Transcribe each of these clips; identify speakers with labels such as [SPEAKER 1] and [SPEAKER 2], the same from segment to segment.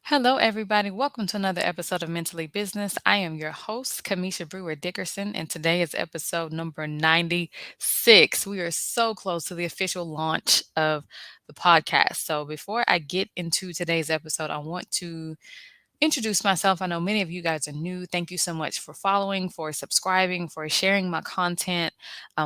[SPEAKER 1] Hello, everybody. Welcome to another episode of Mentally Business. I am your host, Kamisha Brewer Dickerson, and today is episode number 96. We are so close to the official launch of the podcast. So, before I get into today's episode, I want to introduce myself. I know many of you guys are new. Thank you so much for following, for subscribing, for sharing my content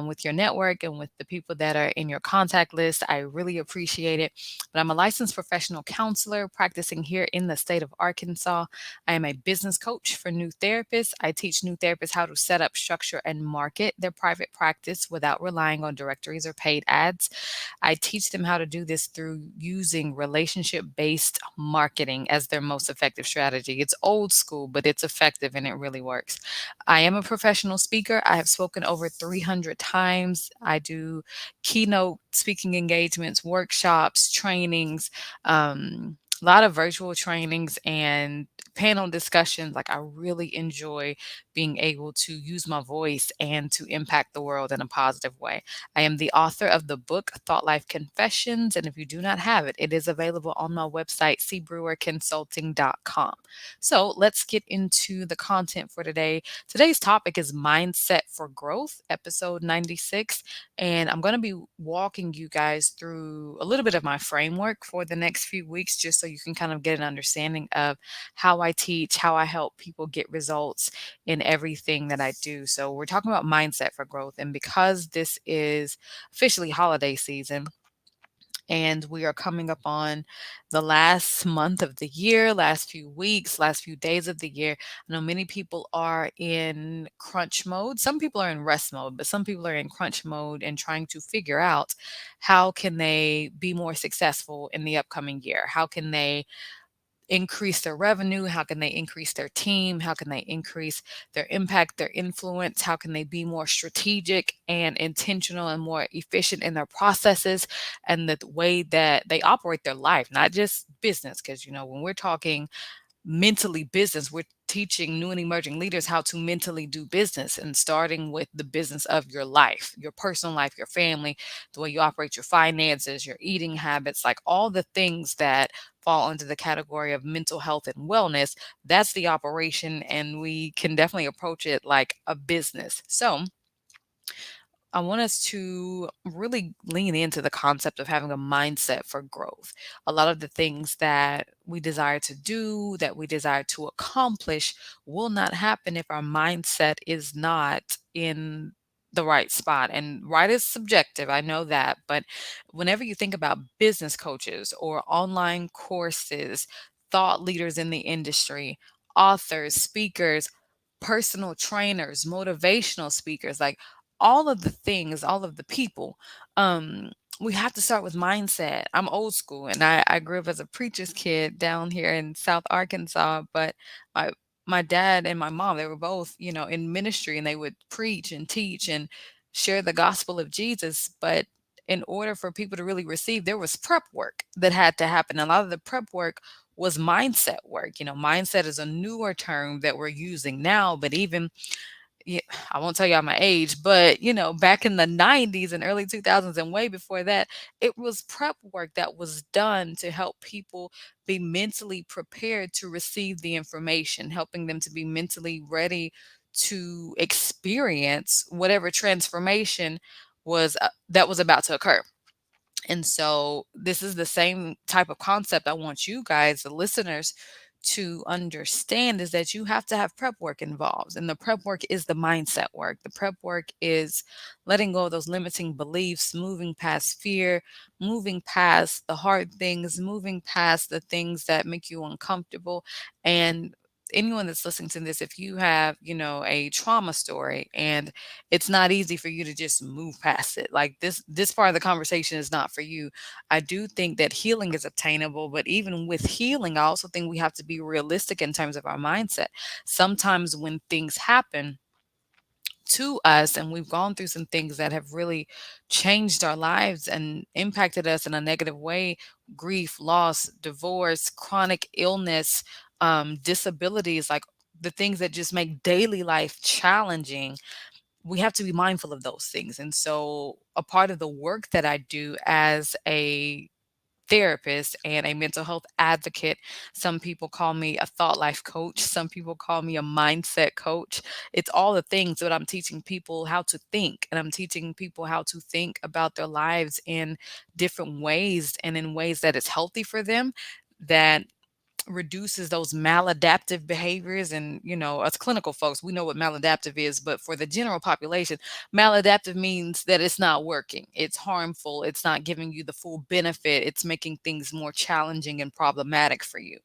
[SPEAKER 1] with your network and with the people that are in your contact list. I really appreciate it. But I'm a licensed professional counselor practicing here in the state of Arkansas. I am a business coach for new therapists. I teach new therapists how to set up, structure, and market their private practice without relying on directories or paid ads. I teach them how to do this through using relationship based marketing as their most effective strategy. It's old school, but it's effective and it really works. I am a professional speaker. I have spoken over 300 times. I do keynote speaking engagements, workshops, trainings, a lot of virtual trainings and panel discussions. Like, I really enjoy being able to use my voice and to impact the world in a positive way. I am the author of the book Thought Life Confessions, and if you do not have it, it is available on my website, C.Brewer Consulting.com. So let's get into the content for today. Today's topic is Mindset for Growth, episode 96, and I'm going to be walking you guys through a little bit of my framework for the next few weeks, just so you can kind of get an understanding of how I teach, how I help people get results in everything that I do. So we're talking about mindset for growth. And because this is officially holiday season, and we are coming up on the last month of the year, last few weeks, last few days of the year. I know many people are in crunch mode. Some people are in rest mode, but some people are in crunch mode and trying to figure out how can they be more successful in the upcoming year? How can they increase their revenue? How can they increase their team? How can they increase their impact, their influence? How can they be more strategic and intentional and more efficient in their processes and the way that they operate their life, not just business? Because, when we're talking mentally business, we're teaching new and emerging leaders how to mentally do business, and starting with the business of your life, your personal life, your family, the way you operate your finances, your eating habits, like all the things that fall under the category of mental health and wellness. That's the operation, and we can definitely approach it like a business. So I want us to really lean into the concept of having a mindset for growth. A lot of the things that we desire to do, that we desire to accomplish, will not happen if our mindset is not in the right spot. And right is subjective, I know that. But whenever you think about business coaches or online courses, thought leaders in the industry, authors, speakers, personal trainers, motivational speakers, like all of the things, all of the people, um, we have to start with mindset. I'm old school, and I grew up as a preacher's kid down here in South Arkansas, but my my dad and my mom, they were both, in ministry, and they would preach and teach and share the gospel of Jesus. But in order for people to really receive, there was prep work that had to happen. A lot of the prep work was mindset work. Mindset is a newer term that we're using now, but even, yeah, I won't tell y'all my age, but back in the 90s and early 2000s and way before that, it was prep work that was done to help people be mentally prepared to receive the information, helping them to be mentally ready to experience whatever transformation was that was about to occur. And so this is the same type of concept I want you guys, the listeners, to understand, is that you have to have prep work involved. And the prep work is the mindset work. The prep work is letting go of those limiting beliefs, moving past fear, moving past the hard things, moving past the things that make you uncomfortable. And anyone that's listening to this, if you have, a trauma story, and it's not easy for you to just move past it, like this part of the conversation is not for you. I do think that healing is obtainable, but even with healing, I also think we have to be realistic in terms of our mindset. Sometimes when things happen to us and we've gone through some things that have really changed our lives and impacted us in a negative way, grief, loss, divorce, chronic illness, disabilities, like the things that just make daily life challenging, we have to be mindful of those things. And so a part of the work that I do as a therapist and a mental health advocate. Some people call me a thought life coach. Some people call me a mindset coach. It's all the things that I'm teaching people how to think, and I'm teaching people how to think about their lives in different ways and in ways that is healthy for them, that reduces those maladaptive behaviors. And, us clinical folks, we know what maladaptive is, but for the general population, maladaptive means that it's not working, it's harmful, it's not giving you the full benefit, it's making things more challenging and problematic for you.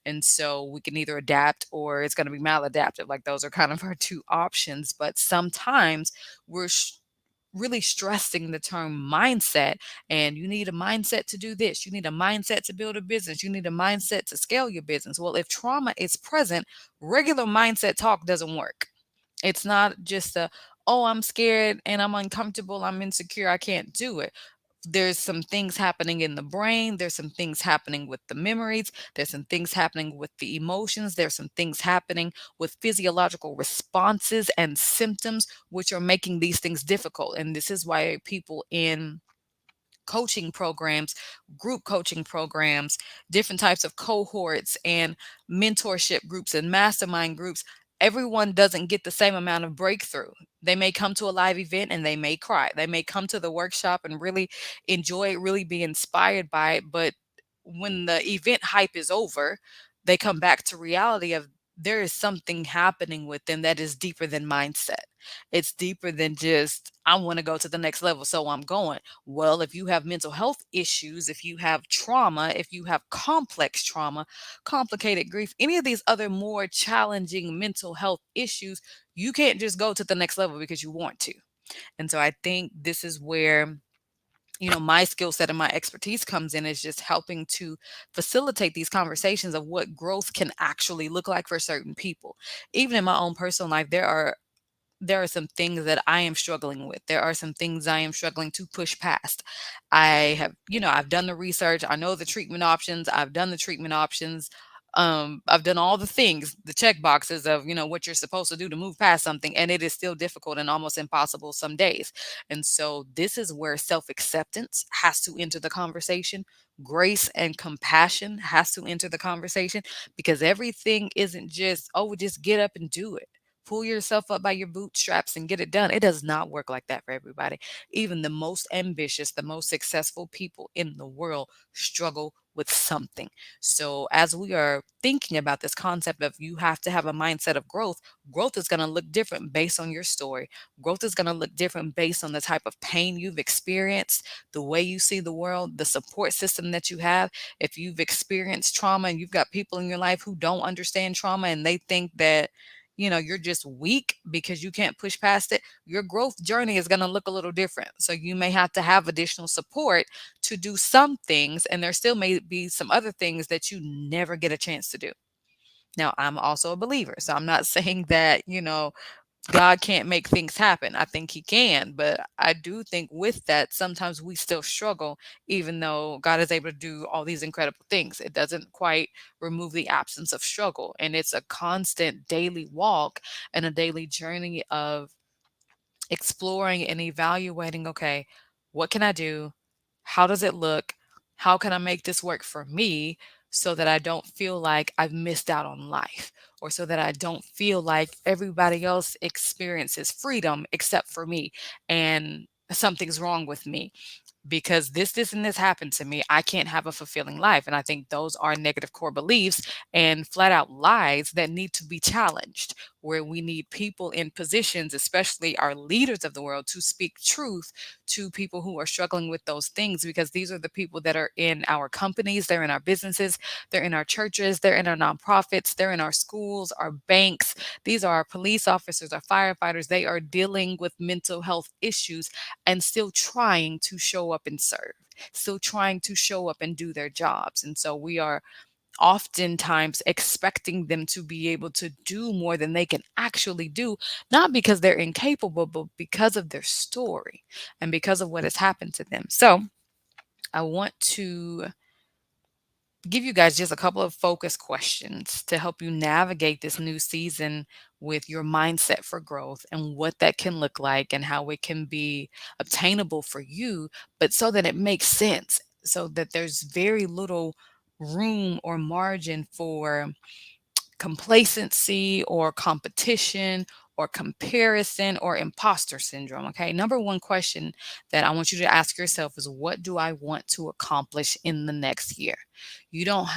[SPEAKER 1] And so we can either adapt or it's going to be maladaptive. Like, those are kind of our two options. But sometimes we're really stressing the term mindset, and you need a mindset to do this, you need a mindset to build a business, you need a mindset to scale your business. Well, if trauma is present, regular mindset talk doesn't work. It's not just a, oh, I'm scared and I'm uncomfortable, I'm insecure, I can't do it. There's some things happening in the brain, there's some things happening with the memories, there's some things happening with the emotions, there's some things happening with physiological responses and symptoms, which are making these things difficult. And this is why people in coaching programs, group coaching programs, different types of cohorts and mentorship groups and mastermind groups, everyone doesn't get the same amount of breakthrough. They may come to a live event and they may cry. They may come to the workshop and really enjoy it, really be inspired by it. But when the event hype is over, they come back to reality of there is something happening with them that is deeper than mindset. It's deeper than just, I want to go to the next level, so I'm going. Well, if you have mental health issues, if you have trauma, if you have complex trauma, complicated grief, any of these other more challenging mental health issues, you can't just go to the next level because you want to. And so I think this is where, my skill set and my expertise comes in, is just helping to facilitate these conversations of what growth can actually look like for certain people. Even in my own personal life, there are some things that I am struggling with. There are some things I am struggling to push past. I have, I've done the research. I know the treatment options. I've done the treatment options. I've done all the things, the check boxes of, what you're supposed to do to move past something. And it is still difficult and almost impossible some days. And so this is where self-acceptance has to enter the conversation. Grace and compassion has to enter the conversation, because everything isn't just, oh, just get up and do it, pull yourself up by your bootstraps and get it done. It does not work like that for everybody. Even the most ambitious, the most successful people in the world struggle with something. So, as we are thinking about this concept of you have to have a mindset of growth, growth is going to look different based on your story. Growth is going to look different based on the type of pain you've experienced, the way you see the world, the support system that you have. If you've experienced trauma and you've got people in your life who don't understand trauma and they think that, you're just weak because you can't push past it, your growth journey is going to look a little different. So you may have to have additional support to do some things, and there still may be some other things that you never get a chance to do. Now, I'm also a believer, so I'm not saying that, God can't make things happen. I think he can, but I do think with that, sometimes we still struggle, even though God is able to do all these incredible things. It doesn't quite remove the absence of struggle. And it's a constant daily walk and a daily journey of exploring and evaluating, okay, what can I do? How does it look? How can I make this work for me so that I don't feel like I've missed out on life, or so that I don't feel like everybody else experiences freedom except for me and something's wrong with me because this and this happened to me, I can't have a fulfilling life. And I think those are negative core beliefs and flat out lies that need to be challenged, where we need people in positions, especially our leaders of the world, to speak truth to people who are struggling with those things, because these are the people that are in our companies, they're in our businesses, they're in our churches, they're in our nonprofits, they're in our schools, our banks. These are our police officers, our firefighters. They are dealing with mental health issues and still trying to show up and serve, still trying to show up and do their jobs. And so we are oftentimes expecting them to be able to do more than they can actually do, not because they're incapable, but because of their story and because of what has happened to them. So I want to give you guys just a couple of focus questions to help you navigate this new season with your mindset for growth and what that can look like and how it can be obtainable for you, but so that it makes sense. so that there's very little room or margin for complacency or competition or comparison or imposter syndrome. Okay. Number one question that I want you to ask yourself is, what do I want to accomplish in the next year? You don't,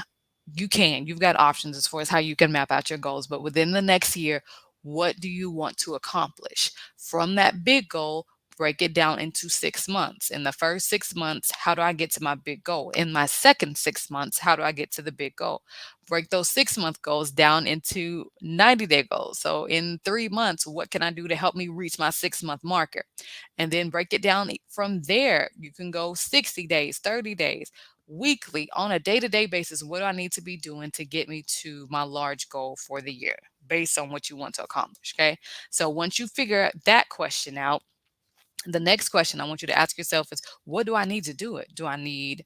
[SPEAKER 1] you've got options as far as how you can map out your goals, but within the next year, what do you want to accomplish? From that big goal, break it down into 6 months. In the first 6 months, how do I get to my big goal? In my second 6 months, how do I get to the big goal? Break those 6 month goals down into 90-day goals. So in 3 months, what can I do to help me reach my 6 month marker? And then break it down from there. You can go 60 days, 30 days, weekly, on a day to day basis. What do I need to be doing to get me to my large goal for the year based on what you want to accomplish? Okay. So once you figure that question out, the next question I want you to ask yourself is, what do I need to do it? Do I need,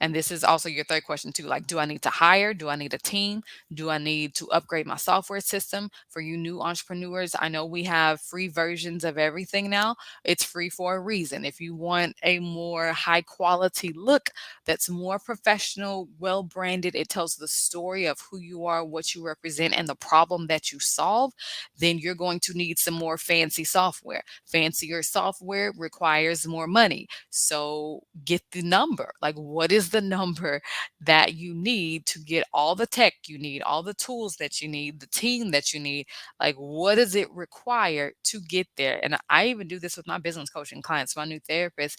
[SPEAKER 1] and this is also your third question too. Like, do I need to hire? Do I need a team? Do I need to upgrade my software system? For you new entrepreneurs, I know we have free versions of everything now. It's free for a reason. If you want a more high quality look that's more professional, well branded, it tells the story of who you are, what you represent, and the problem that you solve, then you're going to need some more fancy software. Fancier software requires more money. So get the number. Like, what is the number that you need to get all the tech you need, all the tools that you need, the team that you need? Like, what does it require to get there? And I even do this with my business coaching clients, my new therapists.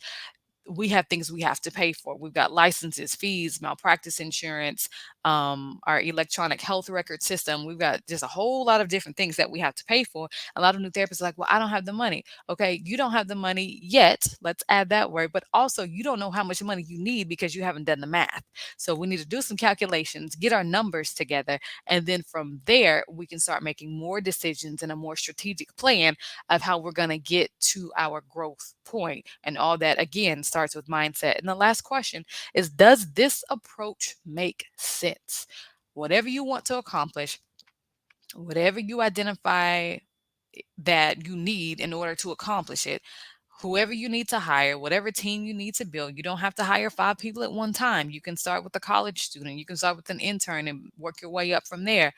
[SPEAKER 1] We have things we have to pay for. We've got licenses, fees, malpractice insurance, our electronic health record system. We've got just a whole lot of different things that we have to pay for. A lot of new therapists are like, well, I don't have the money. Okay, you don't have the money yet. Let's add that word. But also, you don't know how much money you need because you haven't done the math. So we need to do some calculations, get our numbers together, and then from there, we can start making more decisions and a more strategic plan of how we're going to get to our growth point. And all that, again, starts with mindset. And the last question is, does this approach make sense? Whatever you want to accomplish, whatever you identify that you need in order to accomplish it, whoever you need to hire, whatever team you need to build, you don't have to hire 5 people at one time. You can start with a college student, you can start with an intern and work your way up from there.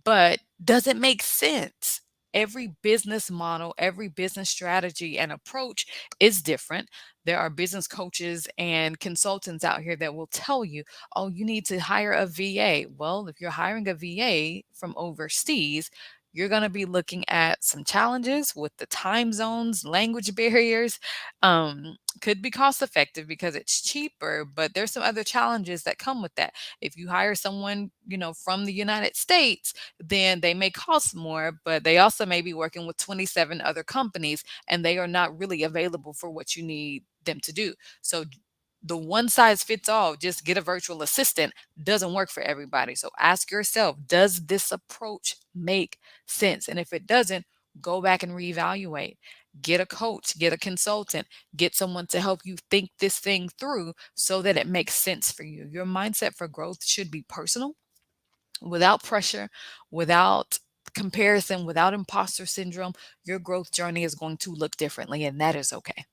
[SPEAKER 1] But does it make sense? Every business model, every business strategy and approach is different. There are business coaches and consultants out here that will tell you, oh, you need to hire a VA. Well, if you're hiring a VA from overseas, you're going to be looking at some challenges with the time zones, language barriers. Could be cost effective because it's cheaper, but there's some other challenges that come with that. If you hire someone, from the United States, then they may cost more, but they also may be working with 27 other companies and they are not really available for what you need them to do. So the one size fits all, just get a virtual assistant, doesn't work for everybody. So ask yourself, does this approach make sense? And if it doesn't, go back and reevaluate. Get a coach, get a consultant, get someone to help you think this thing through so that it makes sense for you. Your mindset for growth should be personal, without pressure, without comparison, without imposter syndrome. Your growth journey is going to look differently, and that is okay.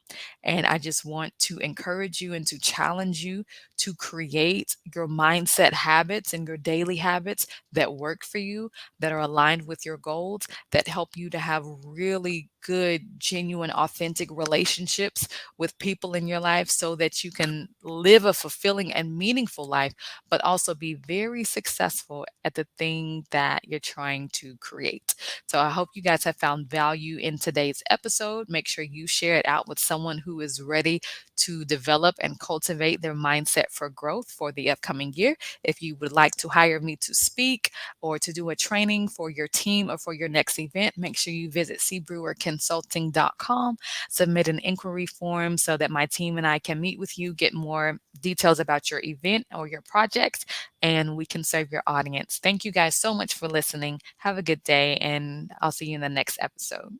[SPEAKER 1] And I just want to encourage you and to challenge you to create your mindset habits and your daily habits that work for you, that are aligned with your goals, that help you to have really good, genuine, authentic relationships with people in your life so that you can live a fulfilling and meaningful life, but also be very successful at the thing that you're trying to create. So I hope you guys have found value in today's episode. Make sure you share it out with someone who is ready to develop and cultivate their mindset for growth for the upcoming year. If you would like to hire me to speak or to do a training for your team or for your next event, make sure you visit C.BrewerConsulting.com, submit an inquiry form so that my team and I can meet with you, get more details about your event or your projects, and we can serve your audience. Thank you guys so much for listening. Have a good day, and I'll see you in the next episode.